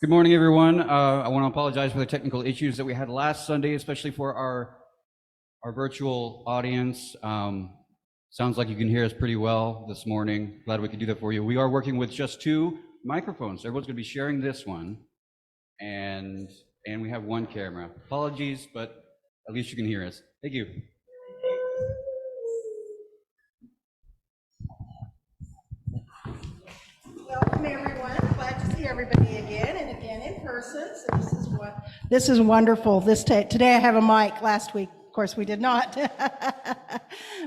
Good morning, everyone. I want to apologize for the technical issues that we had last Sunday, especially for our virtual audience. Sounds like you can hear us pretty well this morning. Glad we could do that for you. We are working with just 2 microphones. Everyone's going to be sharing this one, and we have 1 camera. Apologies, but at least you can hear us. Thank you. Welcome, everyone. Glad to see everybody again and again in person. So this is wonderful. Today I have a mic. Last week, of course, we did not.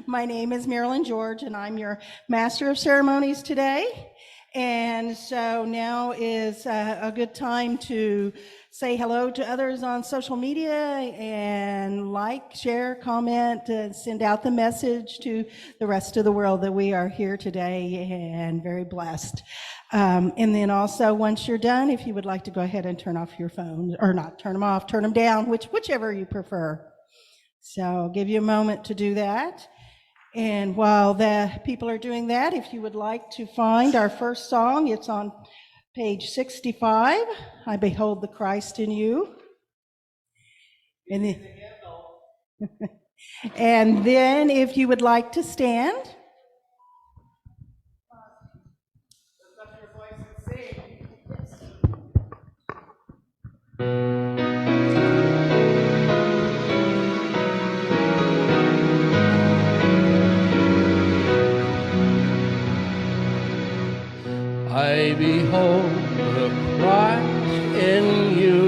My name is Marilyn George, and I'm your Master of Ceremonies today. And so now is a good time to say hello to others on social media and like, share, comment, send out the message to the rest of the world that we are here today and very blessed. And then also, once you're done, if you would like to go ahead and turn off your phone, or not turn them off, turn them down, whichever you prefer. So I'll give you a moment to do that. And while the people are doing that, if you would like to find our first song, it's on page 65, I Behold the Christ in You. And then if you would like to stand. Lift up your voice and sing. I behold the Christ in you,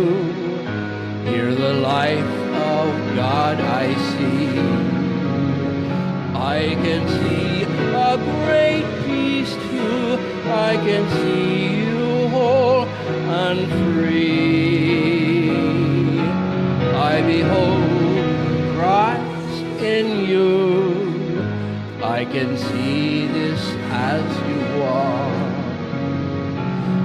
here the life of God I see. I can see a great peace too, I can see you whole and free. I behold Christ in you, I can see this as you are.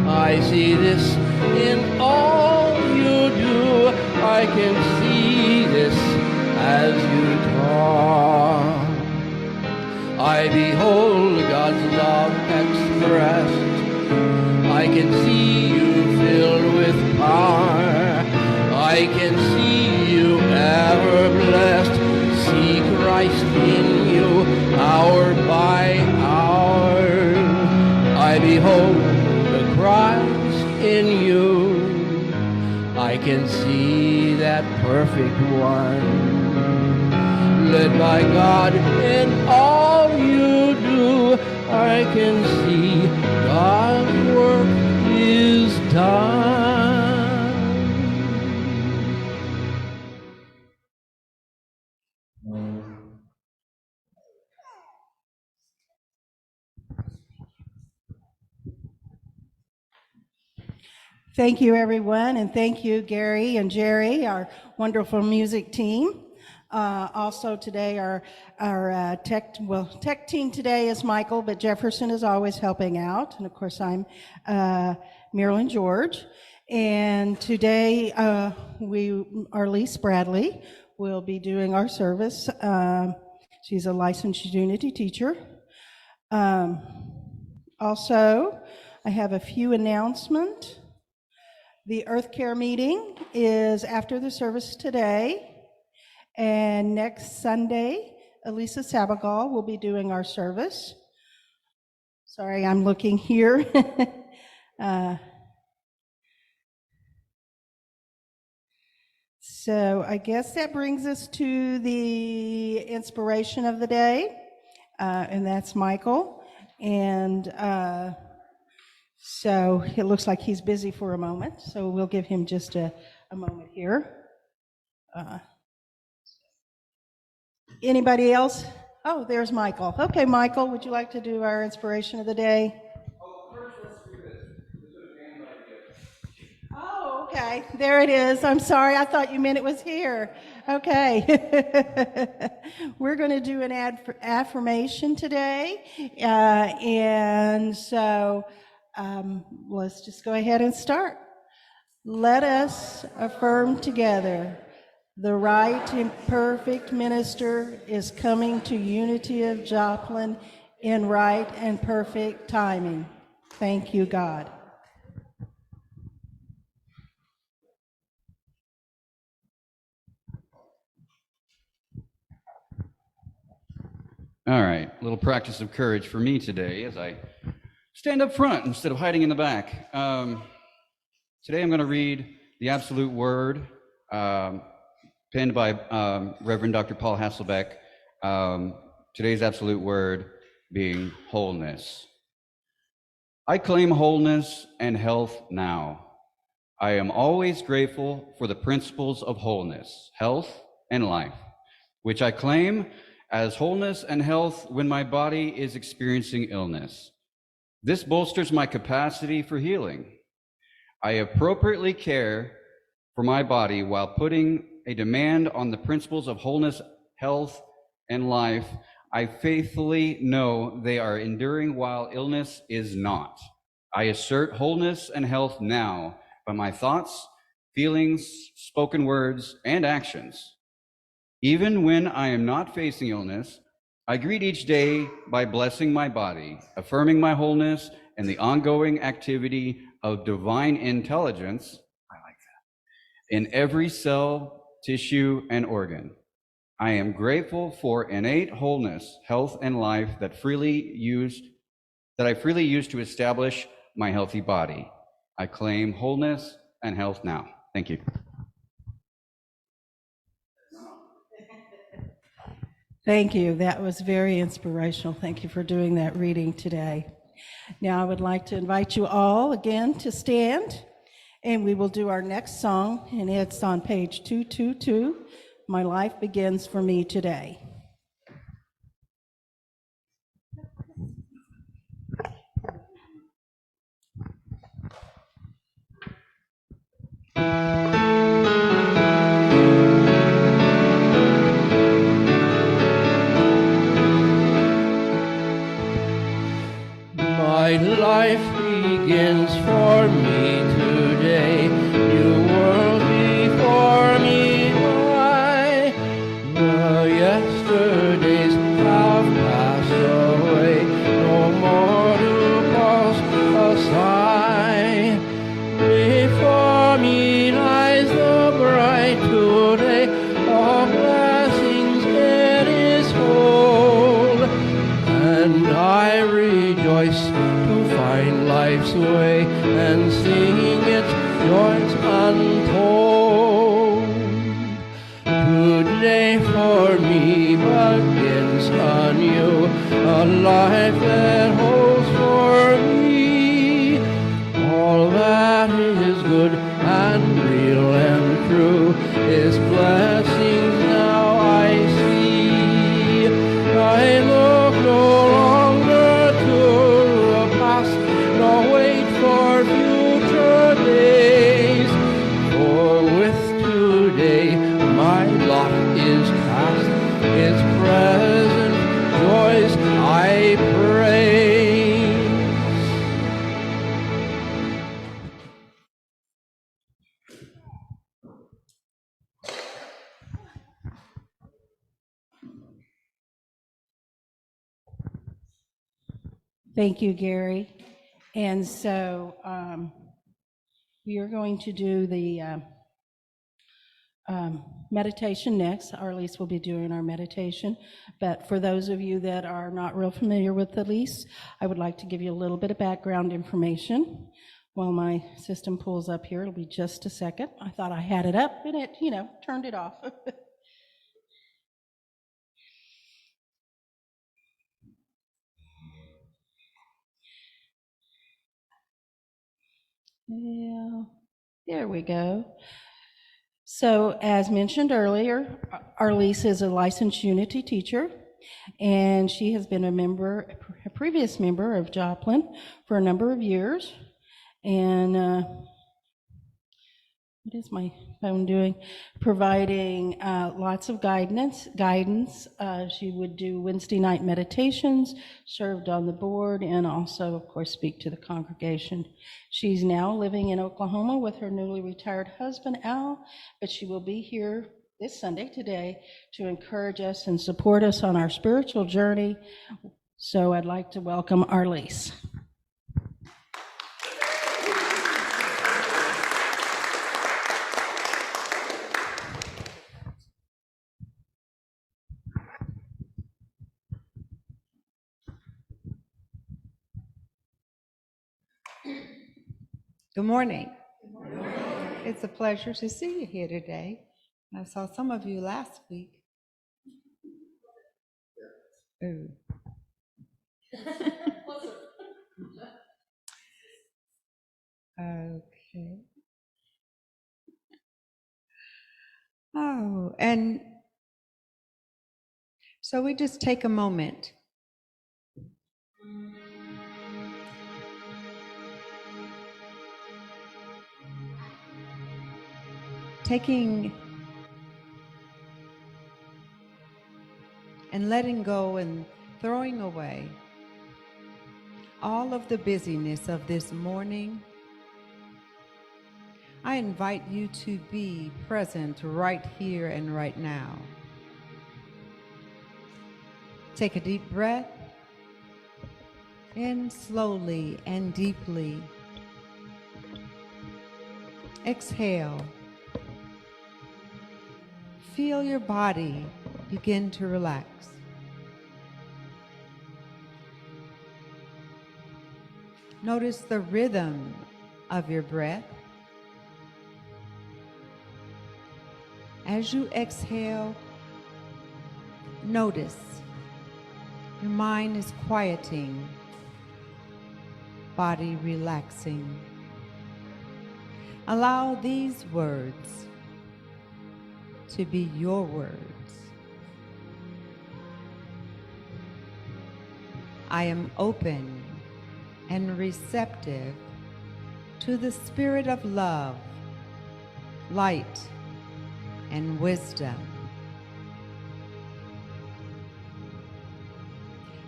I see this in all you do, I can see this as you talk. I behold God's love expressed, I can see you filled with power, I can see you ever blessed, see Christ in you hour by hour. I behold Christ in you, I can see that perfect one. Led by God in all you do, I can see God's work is done. Thank you, everyone, and thank you, Gary and Jerry, our wonderful music team. Also today, our tech team today is Michael, but Jefferson is always helping out. And of course, I'm Marilyn George. And today, Arlese Bradley will be doing our service. She's a licensed Unity teacher. Also, I have a few announcements. The Earth Care meeting is after the service today, and next Sunday, Eliasa Sabogal will be doing our service. Sorry, I'm looking here. So I guess that brings us to the inspiration of the day, and that's Michael. And so it looks like he's busy for a moment, so we'll give him just a moment here. Anybody else? Oh, there's Michael. Okay, Michael, would you like to do our inspiration of the day? Oh, first let's do this. This is a game idea. Oh, okay, there it is. I'm sorry, I thought you meant it was here. Okay. We're going to do an affirmation today, and so let's just go ahead and start. Let us affirm together, the right and perfect minister is coming to Unity of Joplin in right and perfect timing. Thank you, God. All right, a little practice of courage for me today as I stand up front instead of hiding in the back. Today I'm going to read the Absolute Word, penned by Reverend Dr. Paul Hasselbeck. Today's Absolute Word being wholeness. I claim wholeness and health now. I am always grateful for the principles of wholeness, health, and life, which I claim as wholeness and health when my body is experiencing illness. This bolsters my capacity for healing. I appropriately care for my body while putting a demand on the principles of wholeness, health, and life. I faithfully know they are enduring while illness is not. I assert wholeness and health now by my thoughts, feelings, spoken words, and actions. Even when I am not facing illness, I greet each day by blessing my body, affirming my wholeness and the ongoing activity of divine intelligence, I like that, in every cell, tissue, and organ. I am grateful for innate wholeness, health, and life that I freely use to establish my healthy body. I claim wholeness and health now. Thank you. Thank you. That was very inspirational. Thank you for doing that reading today. Now I would like to invite you all again to stand, and we will do our next song, and it's on page 222, My Life Begins for Me Today. My life begins for me today, new world before me lie. The yesterdays have passed away, no more to cause a sigh. Before me lies the bright today, of blessings it is whole, and I rejoice to find life's way and sing its joys untold. Today for me begins anew, a life that holds for me all that is good and real and true, is blessings now I see. I look no longer to the past, nor wait for future days, for with today my lot is cast, its present joys I praise. Thank you, Gary. And so we are going to do the meditation next. Arlese will be doing our meditation. But for those of you that are not real familiar with Arlese, I would like to give you a little bit of background information while my system pulls up here. It'll be just a second. I thought I had it up and it, turned it off. Yeah, there we go. So as mentioned earlier, Arlese is a licensed Unity teacher, and she has been a previous member of Joplin for a number of years. And what is my phone doing? Providing lots of guidance. She would do Wednesday night meditations, served on the board, and also, of course, speak to the congregation. She's now living in Oklahoma with her newly retired husband, Al, but she will be here this Sunday, today, to encourage us and support us on our spiritual journey. So I'd like to welcome Arlese. Good morning. It's a pleasure to see you here today. I saw some of you last week. Ooh. Okay. Oh, and so we just take a moment taking and letting go and throwing away all of the busyness of this morning. I invite you to be present right here and right now. Take a deep breath in slowly and deeply. Exhale. Feel your body begin to relax. Notice the rhythm of your breath. As you exhale, notice your mind is quieting, body relaxing. Allow these words to be your words. I am open and receptive to the spirit of love, light, and wisdom.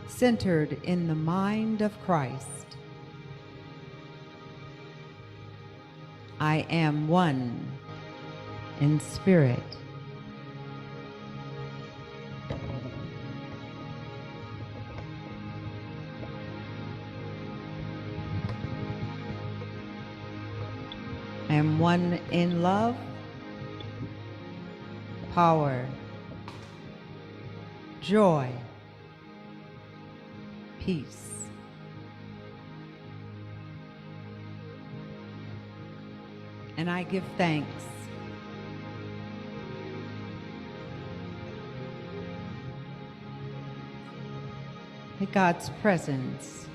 Centered in the mind of Christ, I am one in spirit. I am one in love, power, joy, peace. And I give thanks that God's presence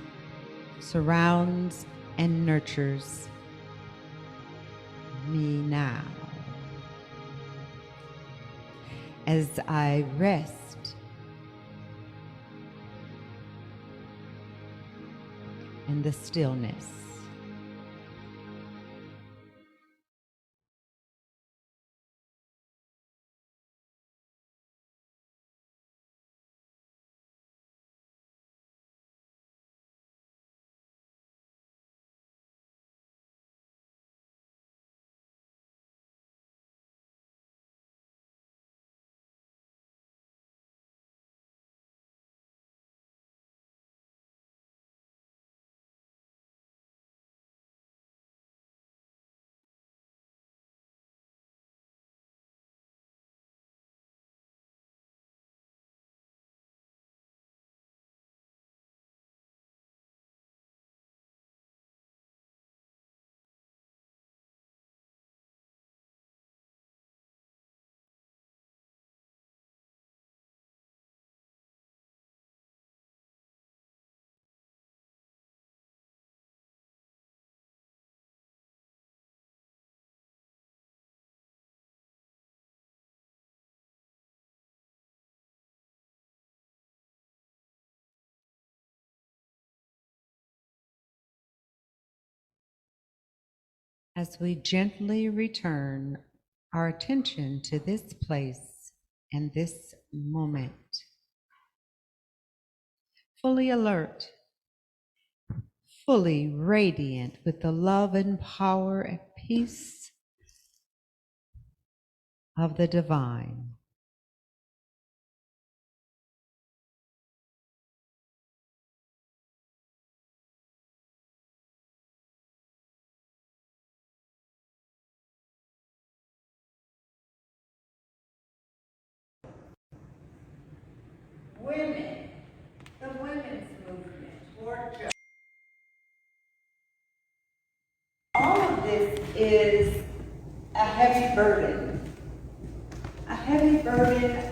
surrounds and nurtures me now as I rest in the stillness. As we gently return our attention to this place and this moment, fully alert, fully radiant with the love and power and peace of the divine. Women, the women's movement, or heavy burden. A heavy burden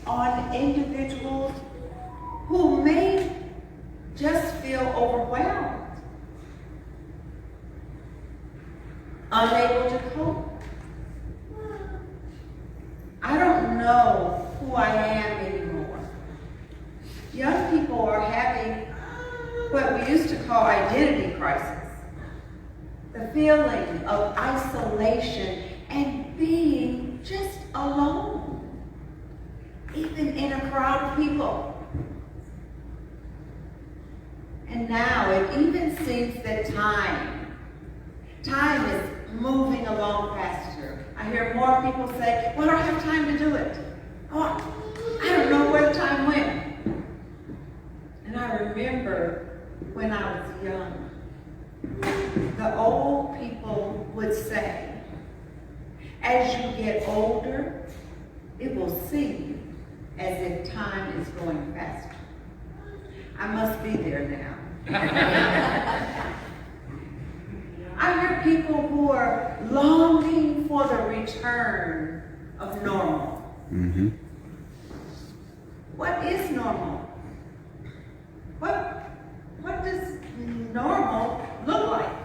on individuals who may just feel overwhelmed, unable to cope. I don't know who I am anymore. Young people are having what we used to call identity crisis. The feeling of isolation and being just alone, even in a crowd of people. And now it even seems that time is moving along faster. I hear more people say, well, I don't have time to do it. Oh, I don't know where the time went. And I remember when I was young, the old people would say, as you get older, it will seem as if time is going faster. I must be there now. I hear people who are longing for the return of normal. Mm-hmm. What is normal? What does normal look like?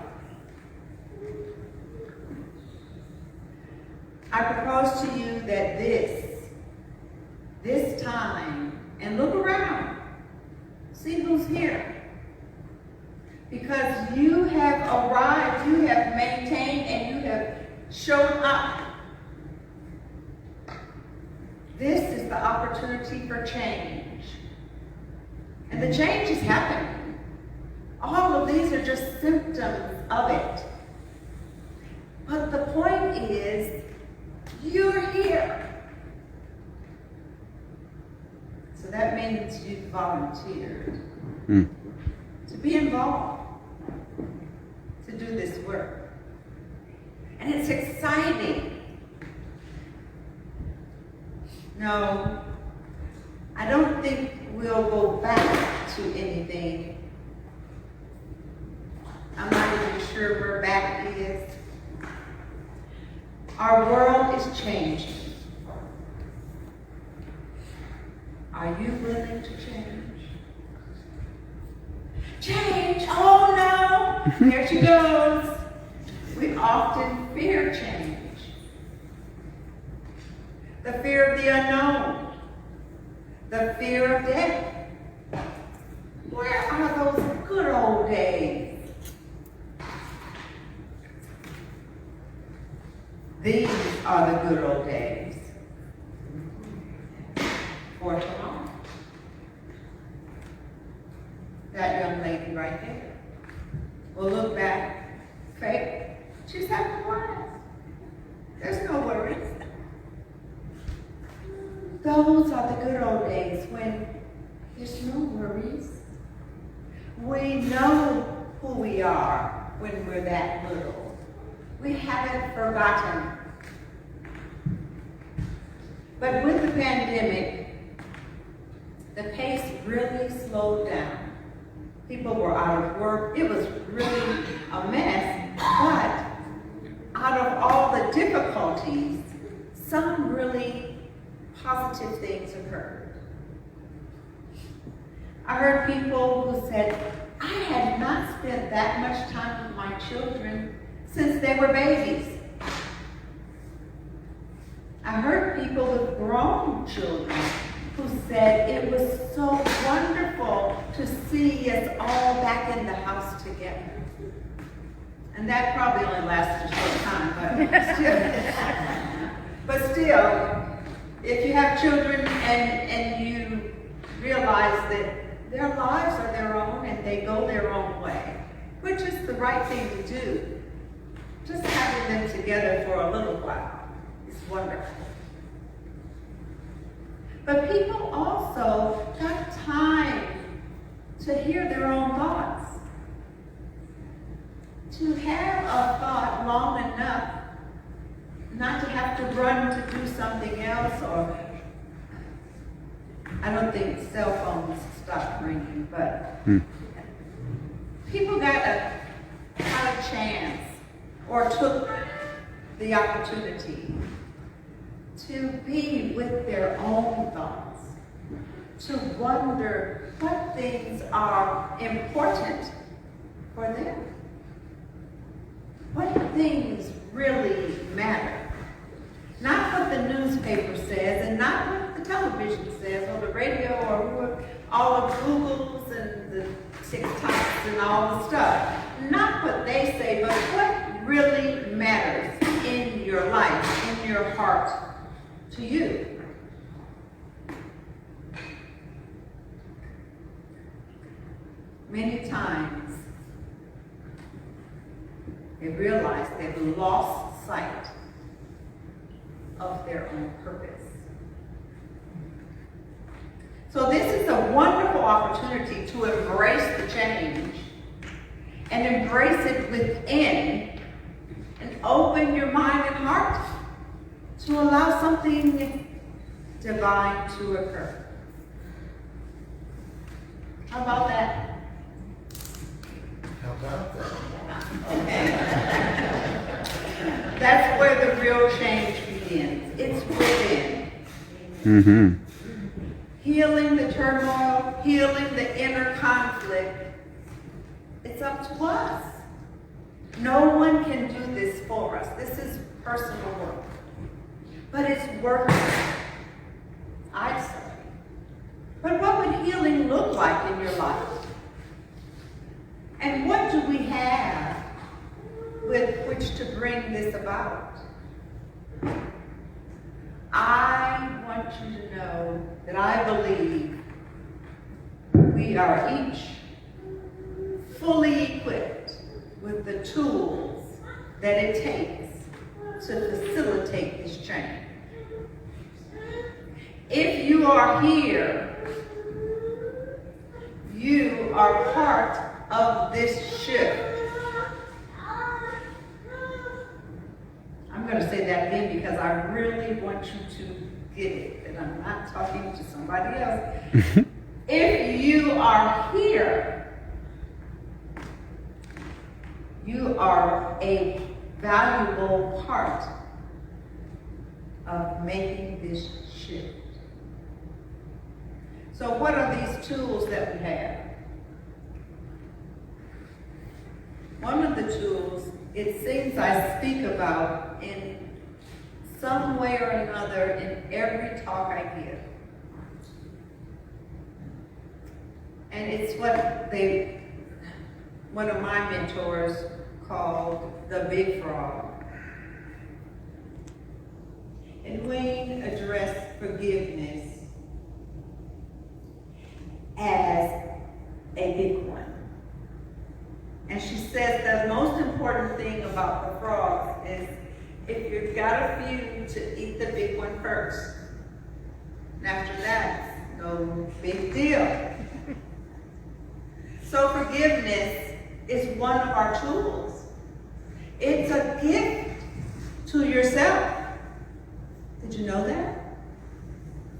I propose to you that this time, and look around, see who's here. Because you have arrived, you have maintained, and you have shown up. This is the opportunity for change. And the change is happening. All of these are just symptoms of it. But the point is, you're here. So that means you've volunteered to be involved, to do this work. And it's exciting. No, I don't think we'll go back to anything. I'm not even sure where back is. Our world is changing. Are you willing to change? Change! Oh no! There she goes. We often fear change. The fear of the unknown. The fear of death. Where are those good old days? These are the good old days. For tomorrow. That young lady right there will look back, fake. She's having a blast. There's no worries. Those are the good old days when there's no worries. We know who we are when we're that little. We haven't forgotten. But with the pandemic, the pace really slowed down. People were out of work. It was really a mess. But out of all the difficulties, some really positive things occurred. I heard people who said, I had not spent that much time with my children since they were babies. I heard people with grown children who said it was so wonderful to see us all back in the house together. And that probably only lasted a short time, but still, if you have children and you realize that their lives are their own and they go their own way, which is the right thing to do, just having them together for a little while is wonderful. But people also got time to hear their own thoughts, to have a thought long enough not to have to run to do something else, or I don't think cell phones stopped ringing, but people got a chance or took the opportunity to be with their own thoughts, to wonder what things are important for them, what things really matter. Not what the newspaper says, and not what the television says, or the radio, or all of Google's and the TikToks and all the stuff. Not what they say, but what really matters in your life, in your heart, to you. Many times, they realize they've lost sight of their own purpose. So this is a wonderful opportunity to embrace the change and embrace it within and open your mind and heart to allow something divine to occur. How about that? How about that? That's where the real change begins. It's within. Mm-hmm. Healing the turmoil, healing the inner conflict, it's up to us. No one can do this for us. This is personal work. But it's worth it, I say. But what would healing look like in your life? And what do we have with which to bring this about? I want you to know that I believe we are each fully equipped with the tools that it takes to facilitate this change. If you are here, you are part of this shift. I'm going to say that again because I really want you to get it, and I'm not talking to somebody else. If you are here, you are a valuable part of making this shift. So what are these tools that we have? One of the tools, it seems I speak about in some way or another in every talk I give. And it's what one of my mentors called the big frog. And Wayne addressed forgiveness as a big one. And she says the most important thing about the frogs is if you've got a few, to eat the big one first. And after that, no big deal. So forgiveness is one of our tools. It's a gift to yourself. Did you know that?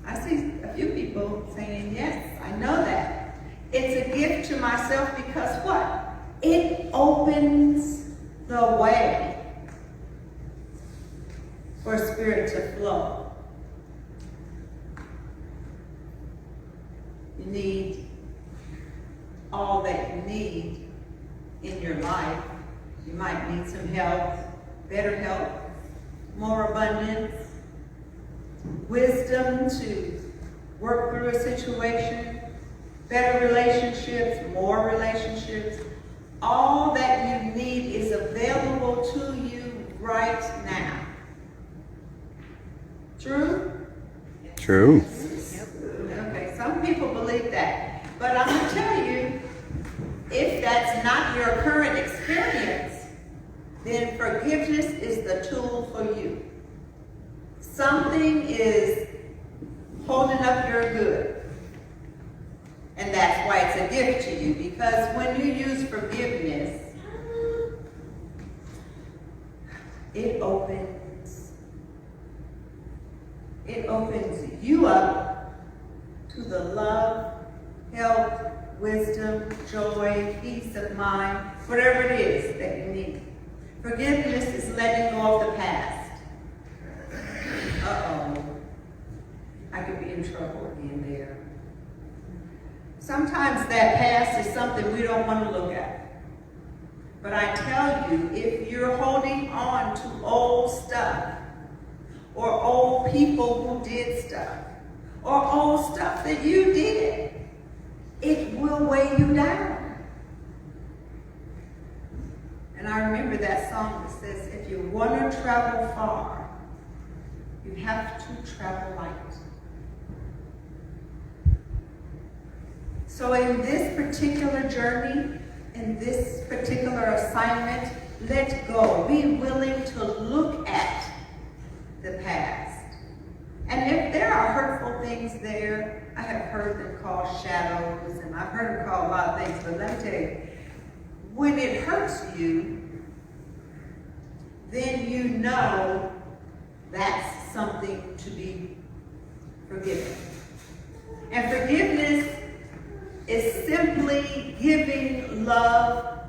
I see a few people saying, yes, I know that. It's a gift to myself because what? It opens the way for spirit to flow. You need all that you need in your life. You might need some help, better help, more abundance, wisdom to work through a situation, better relationships, more relationships. All that you need is available to you right now. True? True. Okay, some people believe that. But I'm going to tell you, if that's not your current experience, then forgiveness is the tool for you. Something is holding up your good. And that's why it's a gift to you, because when you use forgiveness, it opens you up to the love, health, wisdom, joy, peace of mind, whatever it is that you need. Forgiveness is letting go of the past. Uh-oh. I could be in trouble again there. Sometimes that past is something we don't want to look at. But I tell you, if you're holding on to old stuff, or old people who did stuff, or old stuff that you did, it will weigh you down. And I remember that song that says, if you want to travel far, you have to travel light. So in this particular journey, in this particular assignment, let go. Be willing to look at the past. And if there are hurtful things there, I have heard them called shadows, and I've heard them called a lot of things, but let me tell you, when it hurts you, then you know that's something to be forgiven. And forgiveness is simply giving love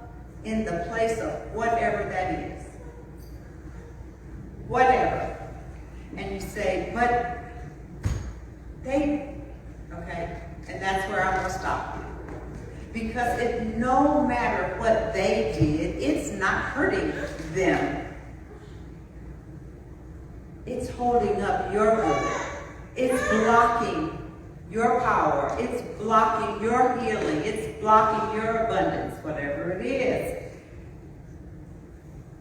in the place of whatever that is. Whatever. And you say, but they, okay, and that's where I'm going to stop you. Because no matter what they did, it's not hurting them. It's holding up your good. It's blocking your power. It's blocking your healing. It's blocking your abundance, whatever it is.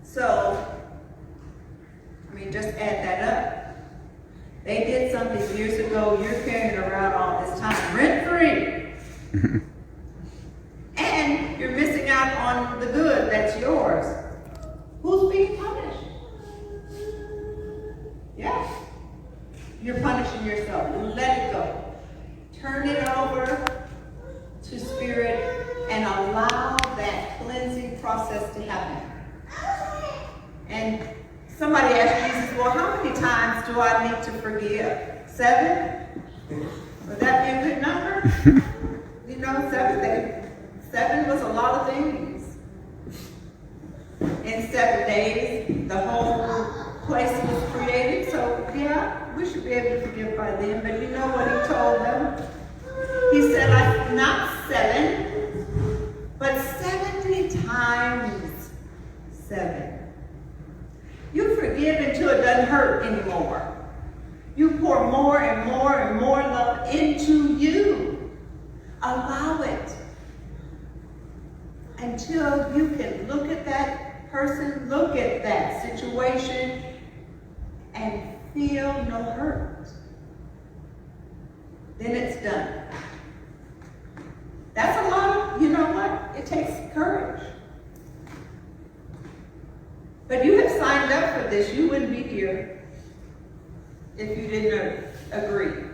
So, just add that up. They did something years ago, you're carrying around all this time, rent-free. And you're missing out on the good that's yours. Who's being punished? Yeah. You're punishing yourself. Let it go. Turn it over to Spirit and allow that cleansing process to happen. And somebody asked Jesus, well, how many times do I need to forgive? 7? Would that be a good number? 7 was a lot of things. In 7 days, the whole place was created. So, yeah, we should be able to forgive by then. But you know what he told them? He said, not 7, but 70 times 7. You forgive until it doesn't hurt anymore. You pour more and more and more love into you. Allow it. Until you can look at that person, look at that situation, and feel no hurt. Then it's done. That's a lot of, you know what? It takes courage. But you have signed up for this. You wouldn't be here if you didn't agree.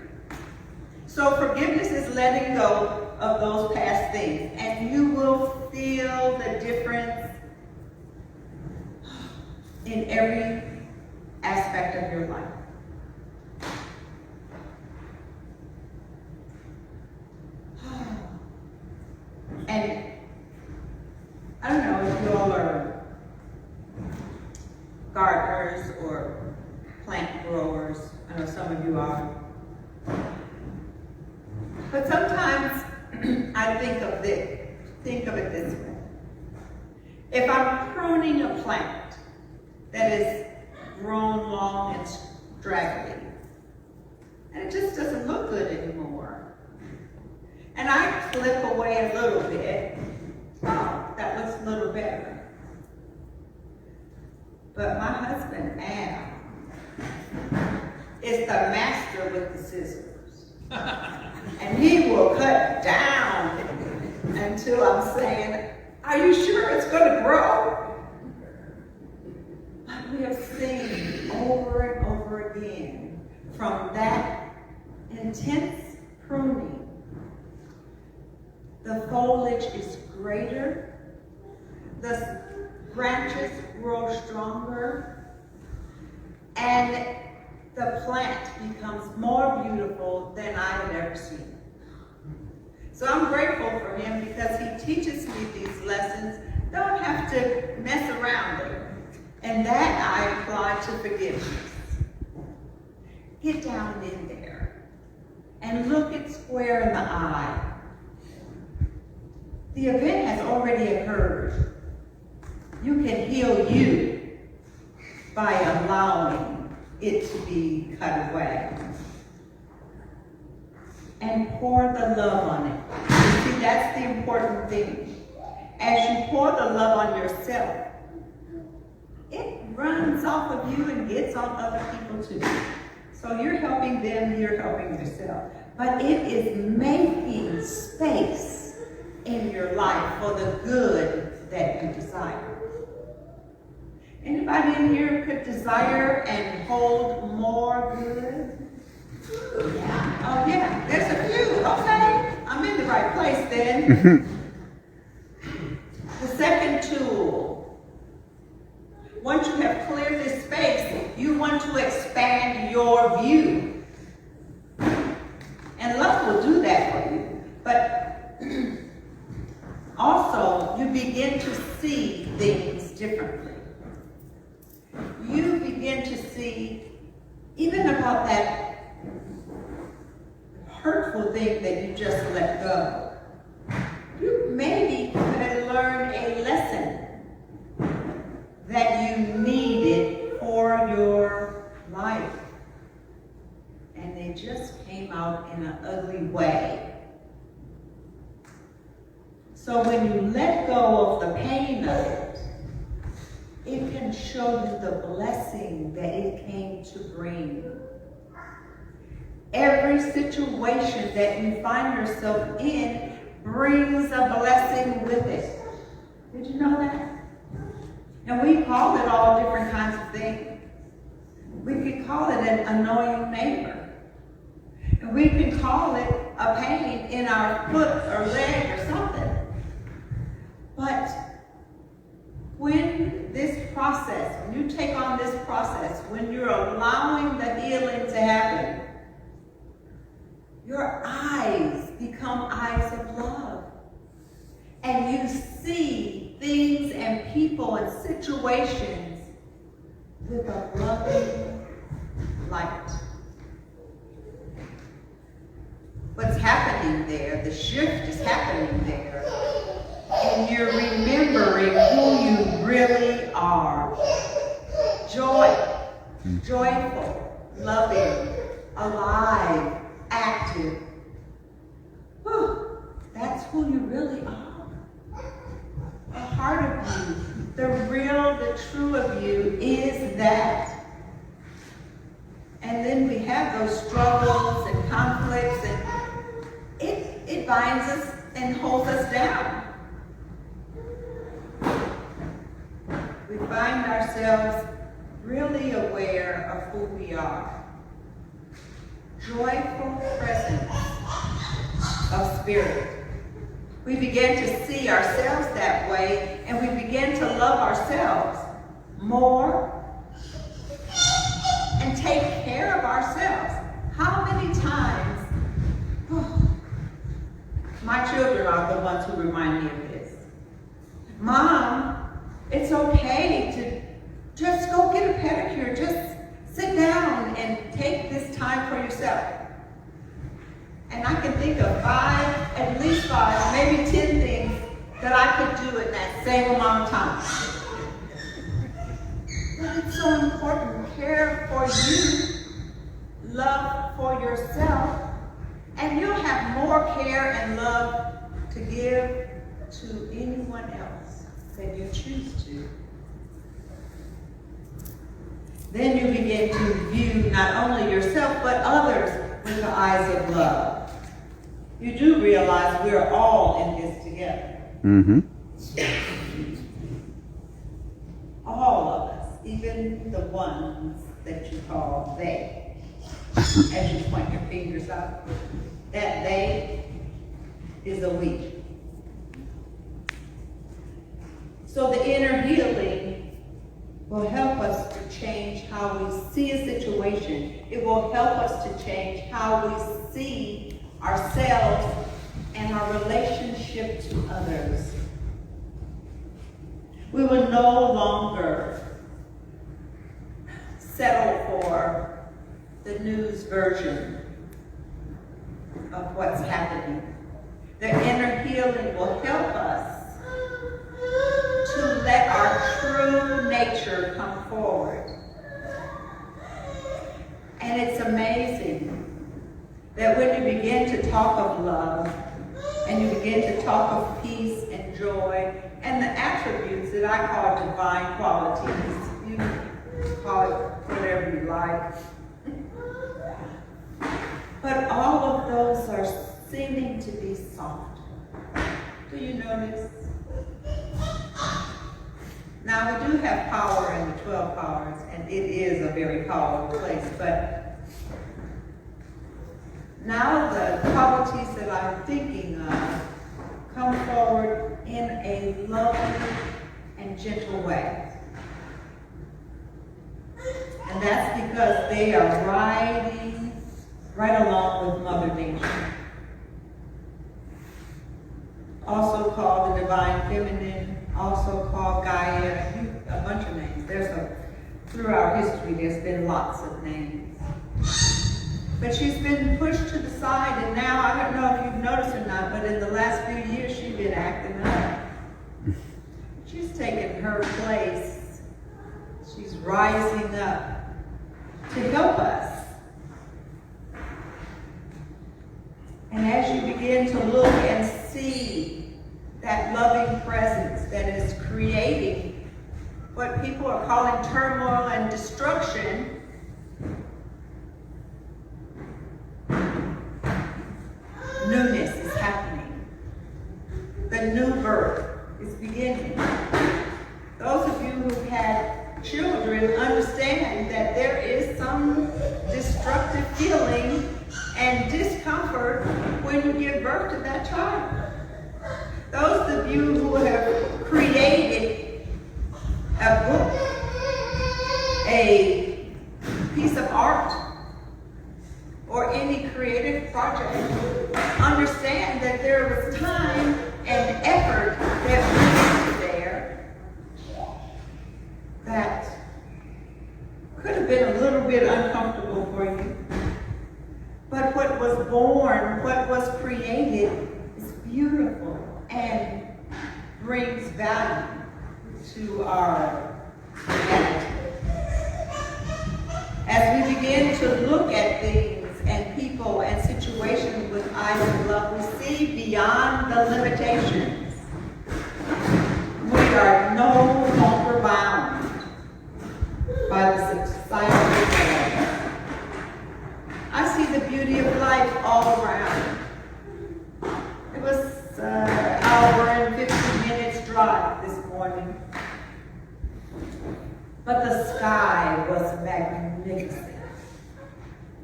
So forgiveness is letting go of those past things. And you will feel the difference in every aspect of your life. And I don't know if you all are gardeners or plant growers. I know some of you are. But sometimes I think of it this way. If I'm pruning a plant that is grown long and straggly, and it just doesn't look good anymore, and I clip away a little bit, oh, that looks a little better. But my husband, Adam, is the master with the scissors. And he will cut down until I'm saying, are you sure it's going to grow? But we have seen over and over again from that intense pruning, the foliage is greater, the branches grow stronger, and the plant becomes more beautiful than I had ever seen. So I'm grateful for him because he teaches me these lessons. Don't have to mess around there. And that I apply to forgiveness. Get down in there and look it square in the eye. The event has already occurred. You can heal you by allowing it to be cut away. And pour the love on it. You see, that's the important thing. As you pour the love on yourself, it runs off of you and gets on other people too. So you're helping them, you're helping yourself. But it is making space in your life for the good that you desire. Anybody in here could desire and hold more good? Yeah. Oh yeah, there's a few. Okay, I'm in the right place then. The second tool. Once you have cleared this space, you want to expand your view. And love will do that for you. But also, you begin to see things differently. You begin to see, even about that hurtful thing that you just let go. You maybe could have learned a lesson that you needed for your life. And they just came out in an ugly way. So when you let go of the pain of it, it can show you the blessing that it came to bring. Every situation that you find yourself in brings a blessing with it. Did you know that? And we call it all different kinds of things. We could call it an annoying neighbor. And we can call it a pain in our foot or leg or something. But when this process, when you take on this process, when you're allowing the healing to happen, your eyes become eyes of love. And you see things and people and situations with a loving light. What's happening there, the shift is happening there, and you're remembering who you really are. Joyful, loving, alive, active. Whew, that's who you really are. A heart of you, the real, the true of you is that. And then we have those struggles and conflicts, and it binds us and holds us down. We find ourselves really aware of who we are. Joyful presence of spirit. We begin to see ourselves that way, and we begin to love ourselves more and take care of ourselves. How many times, my children are the ones who remind me of this. Mom, it's okay to just go get a pedicure. Just sit down and take this time for yourself. And I can think of at least five, maybe 10 things that I could do in that same amount of time. But it's so important. Care for you, love for yourself, and you'll have more care and love to give to anyone else that you choose to. Then you begin to view not only yourself, but others with the eyes of love. You do realize we're all in this together. Mm-hmm. All of us, even the ones that you call they. As you point your fingers up, that they is a we. So the inner healing will help us to change how we see a situation. It will help us to change how we see ourselves and our relationship to others. We will no longer settle for the news version of what's happening. The inner healing will help us to let our true nature come forward. And it's amazing that when you begin to talk of love, and you begin to talk of peace and joy, and the attributes that I call divine qualities, you call it whatever you like, but all of those are seeming to be soft. Do you notice? Now, we do have power in the 12 powers, and it is a very powerful place, but now the qualities that I'm thinking of come forward in a loving and gentle way. And that's because they are riding right along with Mother Nature. Also called the Divine Feminine, also called Gaia, a bunch of names. Throughout history, there's been lots of names. But she's been pushed to the side, and now, I don't know if you've noticed or not, but in the last few years, she's been acting up. She's taken her place. She's rising up to help us. And as you begin to look and see that loving presence that is creating what people are calling turmoil and destruction, newness is happening. The new birth is beginning. Those of you who've had children understand that there is some destructive feeling and discomfort when you give birth to that child. Those of you who have created a book, a piece of art, or any creative project, understand that there was time and effort that went into there that could have been a little bit uncomfortable for you. But what was born, what was created, is beautiful and brings value to our humanity. As we begin to look at things and people and situations with eyes of love, we see beyond the limitations. We are no longer bound by the societal norms. I see the beauty of life all around. It was an hour and 15 minutes drive this morning, but the sky was magnificent.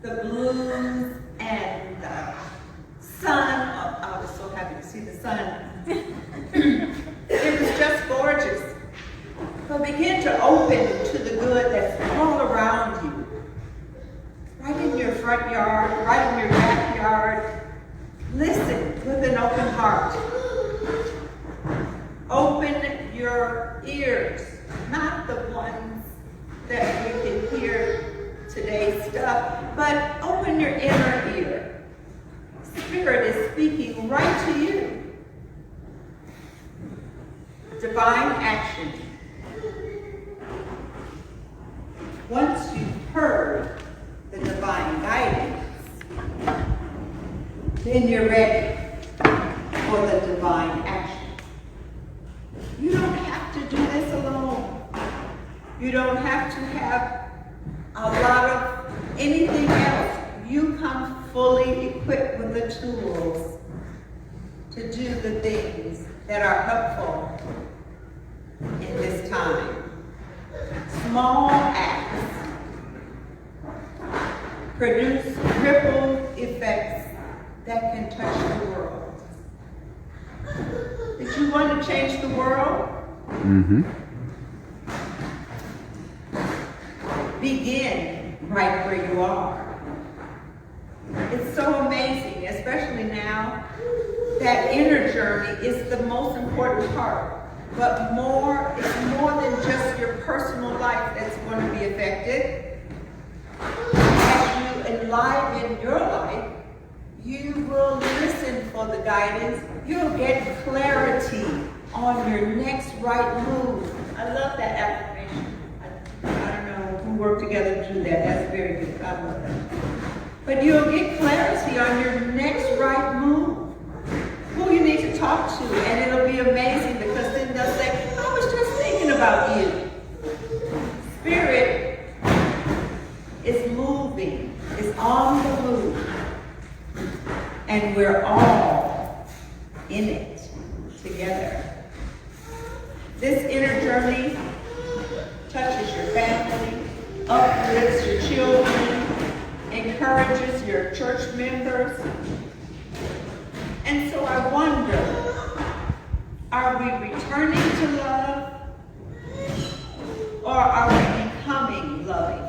The blues and the sun, oh, I was so happy to see the sun. It was just gorgeous. But begin to open to the good that's all around you. Right in your front yard, right in your backyard. Listen with an open heart. Open your ears, not the ones that you can hear today's stuff, but open your inner ear. Spirit is speaking right to you. Divine action. Once you've heard the divine guidance, then you're ready for the divine action. You don't have to do this alone. You don't have to have a lot of anything else. You come fully equipped with the tools to do the things that are helpful in this time. Small acts produce ripple effects that can touch the world. Did you want to change the world? Mm-hmm. Begin right where you are. It's so amazing, especially now, that inner journey is the most important part. But it's more than just your personal life that's going to be affected. enliven your life. You will listen for the guidance. You'll get clarity on your next right move. I love that affirmation. I don't know who worked together to do that. That's very good. I love that. But you'll get clarity on your next right move. Who you need to talk to, and it'll be amazing because then they'll say, I was just thinking about you. Spirit is moving, is on the move, and we're all in it together. This inner journey touches your family, uplifts your children, encourages your church members. And so I wonder, are we returning to love, or are we becoming loving?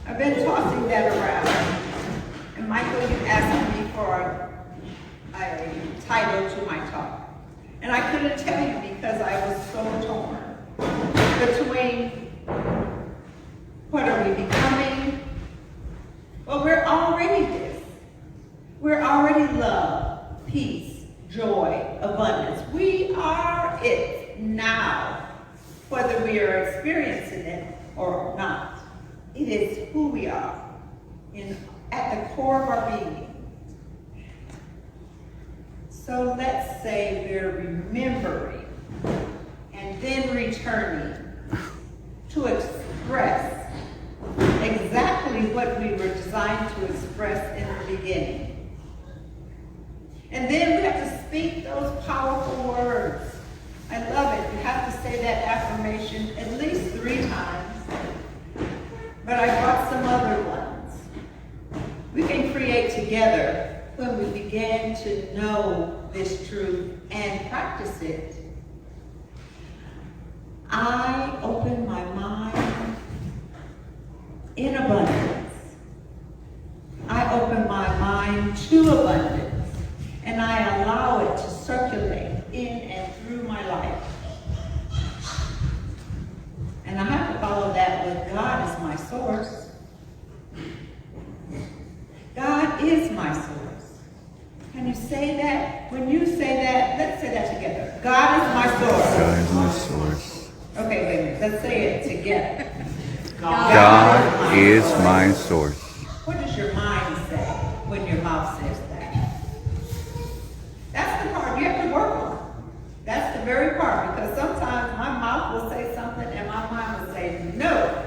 I've been tossing that around. And Michael, you asked me for a title to my talk. And I couldn't tell you because I was so torn between what are we becoming? Well, we're already this. We're already love, peace, joy, abundance. We are it now, whether we are experiencing it or not. It is who we are at the core of our being. So let's say we're remembering and then returning to express exactly what we were designed to express in the beginning. And then we have to speak those powerful words. I love it. You have to say that affirmation at least 3 times. But I brought some other ones. We can create together when we begin to know this truth and practice it. I open my mind in abundance. I open my mind to abundance. And I allow it to circulate in and through my life. And I have to follow that with God is my source. God is my source. Can you say that? When you say that, let's say that together. God is my source. God is my source. Okay, wait a minute. Let's say it together. God is my source. What does your mind say when your mouth says that? That's the part you have to work on. That's the very part, because sometimes my mouth will say something and my mind will say no.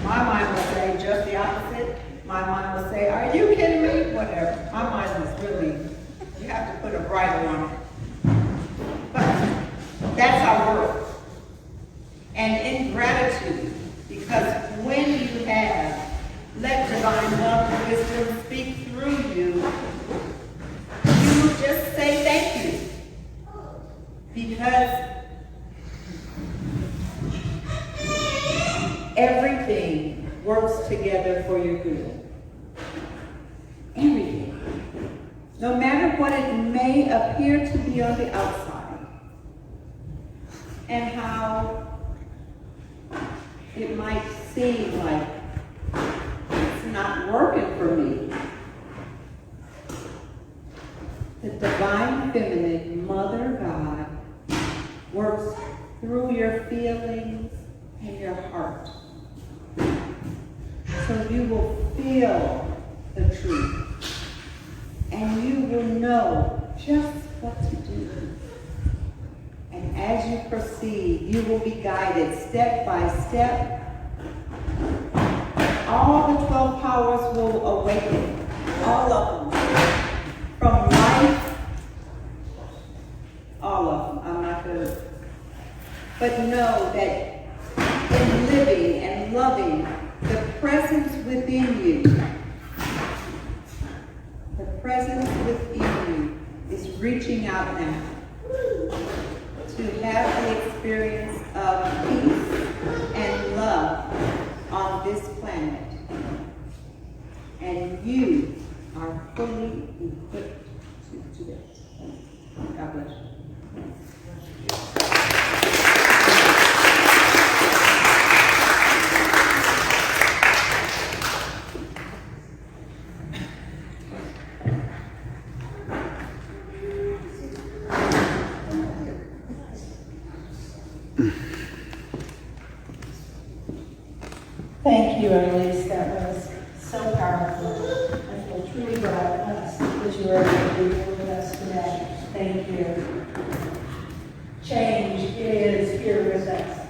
My mind will say just the opposite. My mind will say, are you kidding me? Whatever. My mind is really, you have to put a bridle on it. But that's our work. And in gratitude, because when you have let divine love and wisdom speak through you, you just say thank you. Because everything works together for your good. Everything. No matter what it may appear to be on the outside, and how it might seem like it's not working for me. The divine feminine Mother God works through your feelings and your heart. So you will feel the truth and you will know just what to do. And as you proceed, you will be guided step by step. All the 12 powers will awaken, all of them. From life, all of them. I'm not going to. But know that in living and loving, the presence within you, the presence within you is reaching out now to have the experience of peace and love on this planet. And you are fully equipped to do it. God bless you. Arlese. That was so powerful. I feel truly blessed that you are able to be here with us today. Thank you. Change is here with us.